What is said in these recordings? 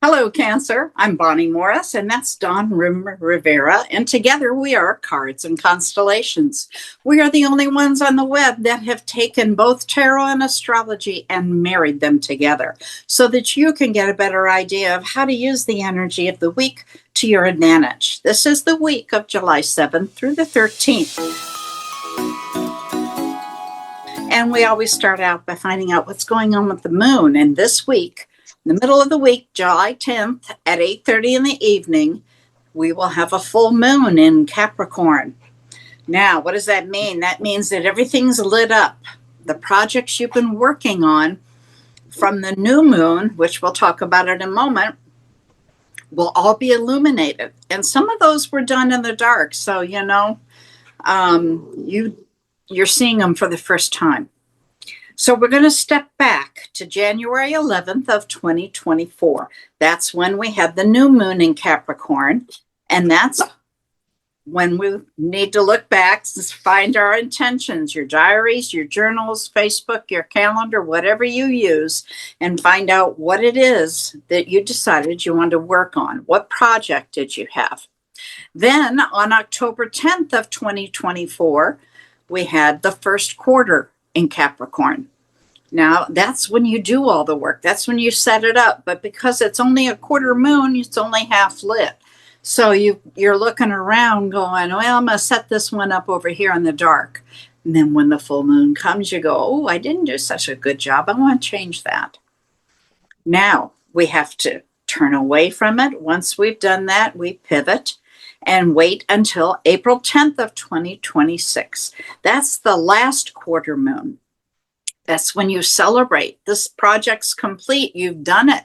Hello, Cancer. I'm Bonnie Morris, and that's Dawn Rivera, and together we are Cards and Constellations. We are the only ones on the web that have taken both tarot and astrology and married them together so that you can get a better idea of how to use the energy of the week to your advantage. This is the week of July 7th through the 13th. And we always start out by finding out what's going on with the moon. And this week, in the middle of the week, July 10th at 8:30 in the evening, we will have a full moon in Capricorn. Now, what does that mean? That means that everything's lit up. The projects you've been working on from the new moon, which we'll talk about in a moment, will all be illuminated. And some of those were done in the dark. So, you're seeing them for the first time. So we're going to step back to January 11th of 2024. That's when we had the new moon in Capricorn. And that's when we need to look back to find our intentions, your diaries, your journals, Facebook, your calendar, whatever you use, and find out what it is that you decided you wanted to work on. What project did you have? Then on October 10th of 2024, we had the first quarter in Capricorn. Now, that's when you do all the work. That's when you set it up. But because it's only a quarter moon, it's only half lit. So you're looking around going, well, I'm going to set this one up over here in the dark. And then when the full moon comes, you go, oh, I didn't do such a good job. I want to change that. Now, we have to turn away from it. Once we've done that, we pivot and wait until April 10th of 2026. That's the last quarter moon. That's when you celebrate. This project's complete. You've done it.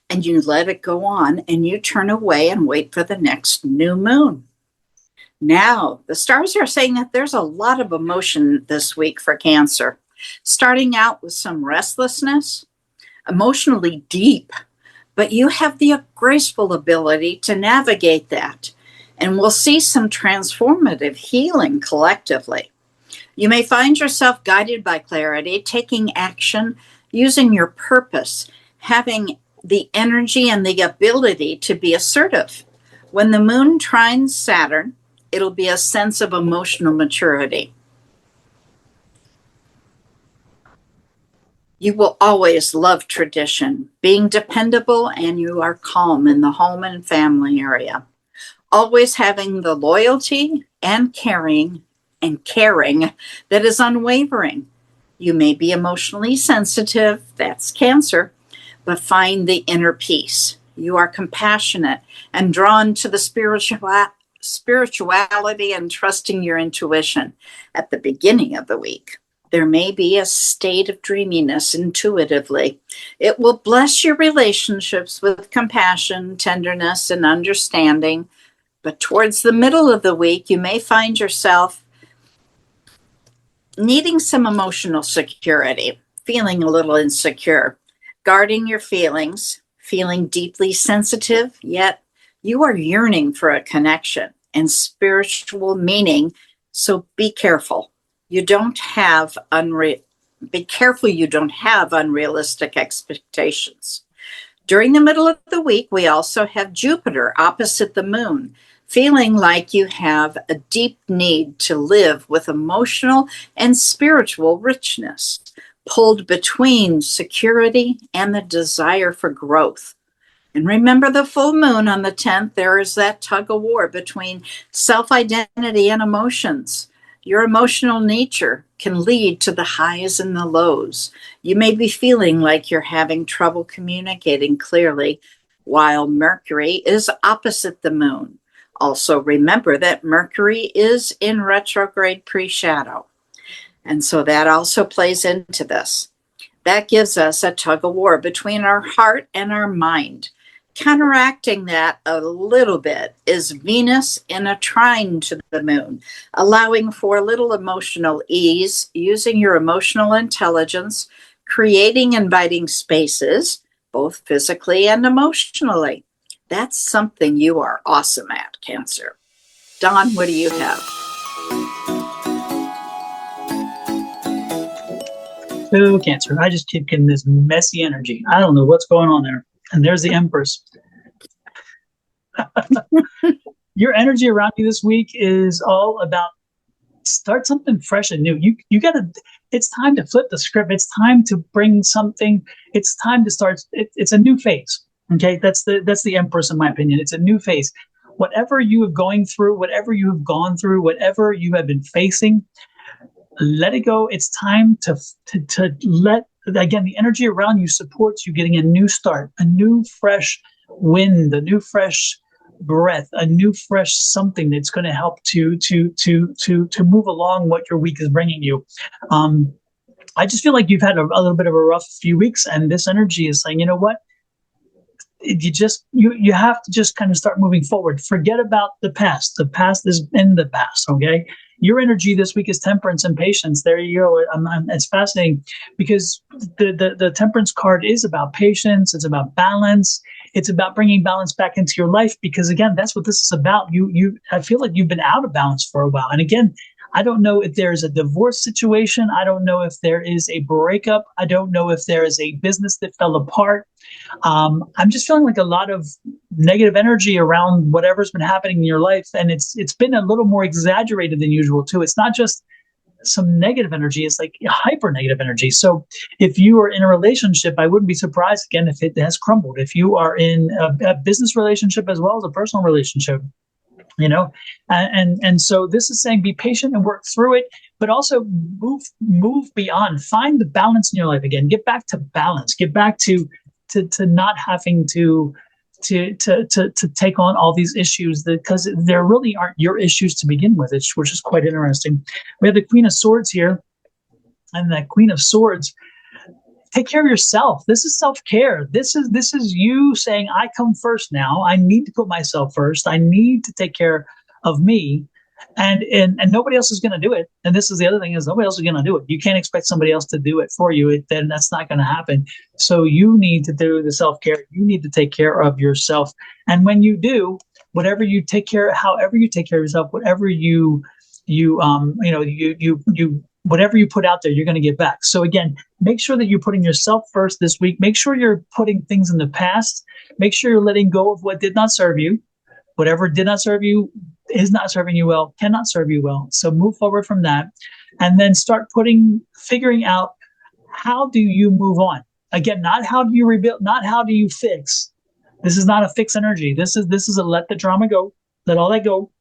And you let it go on and you turn away and wait for the next new moon. Now, the stars are saying that there's a lot of emotion this week for Cancer, starting out with some restlessness, emotionally deep, but you have the graceful ability to navigate that. And we'll see some transformative healing collectively. You may find yourself guided by clarity, taking action, using your purpose, having the energy and the ability to be assertive. When the moon trines Saturn, it'll be a sense of emotional maturity. You will always love tradition, being dependable, and you are calm in the home and family area. Always having the loyalty and caring that is unwavering. You may be emotionally sensitive, that's Cancer, but find the inner peace. You are compassionate and drawn to the spirituality and trusting your intuition. At the beginning of the week, there may be a state of dreaminess intuitively. It will bless your relationships with compassion, tenderness, and understanding. But towards the middle of the week, you may find yourself needing some emotional security, feeling a little insecure, guarding your feelings, feeling deeply sensitive, yet you are yearning for a connection and spiritual meaning. So be careful. You don't have unrealistic expectations. During the middle of the week, we also have Jupiter opposite the moon, feeling like you have a deep need to live with emotional and spiritual richness, pulled between security and the desire for growth. And remember the full moon on the 10th, there is that tug of war between self-identity and emotions. Your emotional nature can lead to the highs and the lows. You may be feeling like you're having trouble communicating clearly while Mercury is opposite the moon. Also remember that Mercury is in retrograde pre-shadow. And so that also plays into this. That gives us a tug of war between our heart and our mind. Counteracting that a little bit is Venus in a trine to the moon, allowing for a little emotional ease, using your emotional intelligence, creating inviting spaces, both physically and emotionally. That's something you are awesome at, Cancer. Dawn, what do you have? Oh, Cancer, I just keep getting this messy energy. I don't know what's going on there. And there's the Empress. Your energy around you this week is all about start something fresh and new. You gotta, it's time to flip the script. It's time to bring something. It's time to start. It's a new phase. Okay. That's the Empress, in my opinion. It's a new phase. Whatever you are going through, whatever you have gone through, whatever you have been facing, let it go. It's time to let, again, the energy around you supports you getting a new start, a new fresh wind, a new fresh breath, a new fresh something that's going to help to move along what your week is bringing you. I just feel like you've had a little bit of a rough few weeks, and this energy is saying, you know what? You have to just kind of start moving forward. Forget about the past. The past is in the past. Okay. Your energy this week is temperance and patience. There you go. It's fascinating because the temperance card is about patience. It's about balance. It's about bringing balance back into your life, because again, that's what this is about. I feel like you've been out of balance for a while. And again, I don't know if there's a divorce situation. I don't know if there is a breakup. I don't know if there is a business that fell apart. I'm just feeling like a lot of negative energy around whatever's been happening in your life. And it's been a little more exaggerated than usual too. It's not just some negative energy, it's like hyper negative energy. So if you are in a relationship, I wouldn't be surprised again if it has crumbled. If you are in a business relationship as well as a personal relationship, and so this is saying be patient and work through it, but also move beyond, find the balance in your life again, get back to balance, get back to not having to take on all these issues, because there really aren't your issues to begin with, which is quite interesting. We have the Queen of Swords here, and that Queen of Swords, take care of yourself. This is self-care. This is you saying, I come first now. I need to put myself first. I need to take care of me. And nobody else is going to do it. And this is the other thing, is nobody else is going to do it. You can't expect somebody else to do it for you. Then that's not going to happen. So you need to do the self-care. You need to take care of yourself. And when you do, whatever you take care, however you take care of yourself, whatever you whatever you put out there, you're going to get back. So again, make sure that you're putting yourself first this week. Make sure you're putting things in the past. Make sure you're letting go of what did not serve you. Whatever did not serve you is not serving you well, cannot serve you well. So move forward from that, and then start figuring out, how do you move on? Again, not how do you rebuild, not how do you fix. This is not a fix energy. This is a let the drama go, let all that go.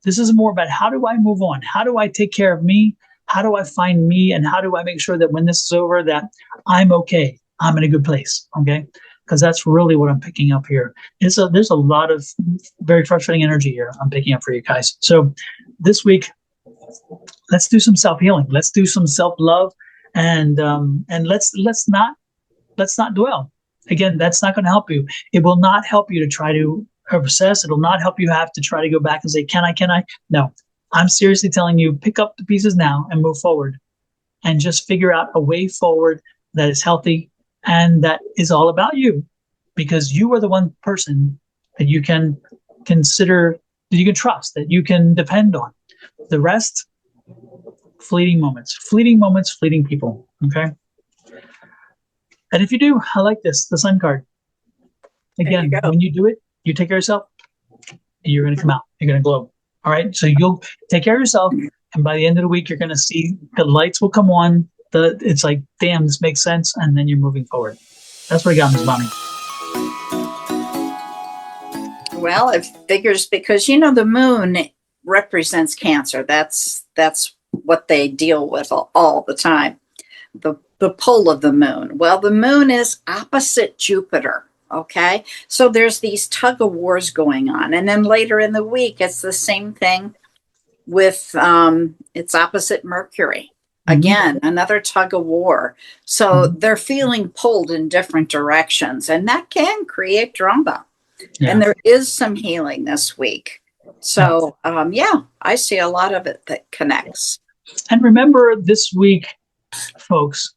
This is more about, how do I move on? How do I take care of me? How do I find me? And how do I make sure that when this is over, that I'm okay? I'm in a good place. Okay. Because that's really what I'm picking up here. There's a lot of very frustrating energy here I'm picking up for you guys. So this week, let's do some self-healing. Let's do some self-love, and let's not dwell. Again, that's not going to help you. It will not help you to try to obsess. It'll not help you have to try to go back and say, can I? No, I'm seriously telling you, pick up the pieces now and move forward, and just figure out a way forward that is healthy, and that is all about you, because you are the one person that you can consider, that you can trust, that you can depend on. The rest, fleeting moments, fleeting people. Okay. And if you do, I like this, the Sun card. Again, when you do it, you take care of yourself, you're going to come out, you're going to glow. All right. So you'll take care of yourself, and by the end of the week, you're going to see the lights will come on. It's like, damn, this makes sense. And then you're moving forward. That's what I got, Ms. Bonnie. Well, it figures, because, the moon represents Cancer. That's what they deal with all the time. The pull of the moon. Well, the moon is opposite Jupiter. Okay. So there's these tug of wars going on. And then later in the week, it's the same thing with, it's opposite Mercury. Again, another tug of war. So they're feeling pulled in different directions, and that can create drama. Yeah. And there is some healing this week. So, I see a lot of it that connects. And remember, this week, folks,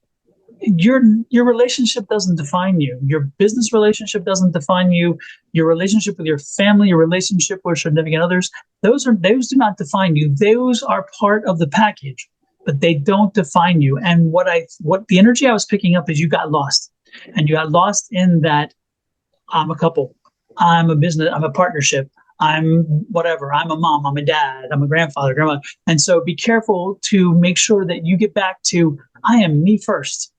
your relationship doesn't define you. Your business relationship doesn't define you. Your relationship with your family, your relationship with significant others, those do not define you. Those are part of the package, but they don't define you. And what the energy I was picking up is, you got lost, and you got lost in that I'm a couple. I'm a business, I'm a partnership, I'm whatever, I'm a mom, I'm a dad, I'm a grandfather, grandmother. And so be careful to make sure that you get back to, I am me first.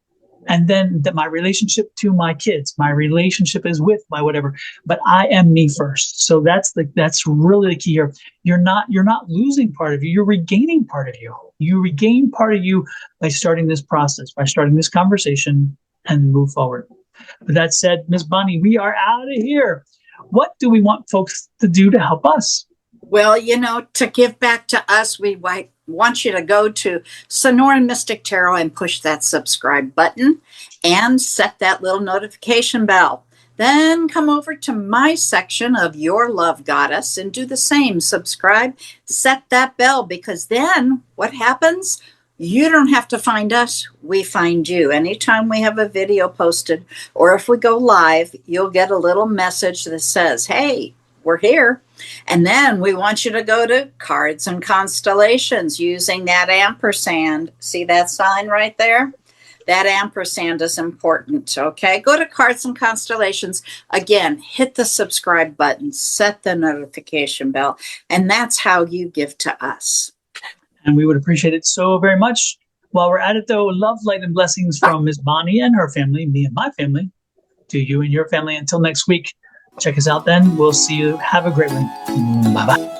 And then that my relationship to my kids, my relationship is with my whatever, but I am me first. So that's really the key here. You're not losing part of you, you're regaining part of you. You regain part of you by starting this process, by starting this conversation and move forward. With that said, Ms. Bonnie, we are out of here. What do we want folks to do to help us? Well, to give back to us, we want you to go to Sonoran Mystic Tarot and push that subscribe button and set that little notification bell. Then come over to my section of Your Love Goddess and do the same. Subscribe, set that bell, because then what happens? You don't have to find us. We find you. Anytime we have a video posted or if we go live, you'll get a little message that says, hey, we're here. And then we want you to go to Cards and Constellations using that ampersand. See that sign right there? That ampersand is important, okay? Go to Cards and Constellations. Again, hit the subscribe button, set the notification bell, and that's how you give to us. And we would appreciate it so very much. While we're at it, though, love, light, and blessings from Miss Bonnie and her family, me and my family, to you and your family. Until next week, check us out then. We'll see you. Have a great one. Bye-bye.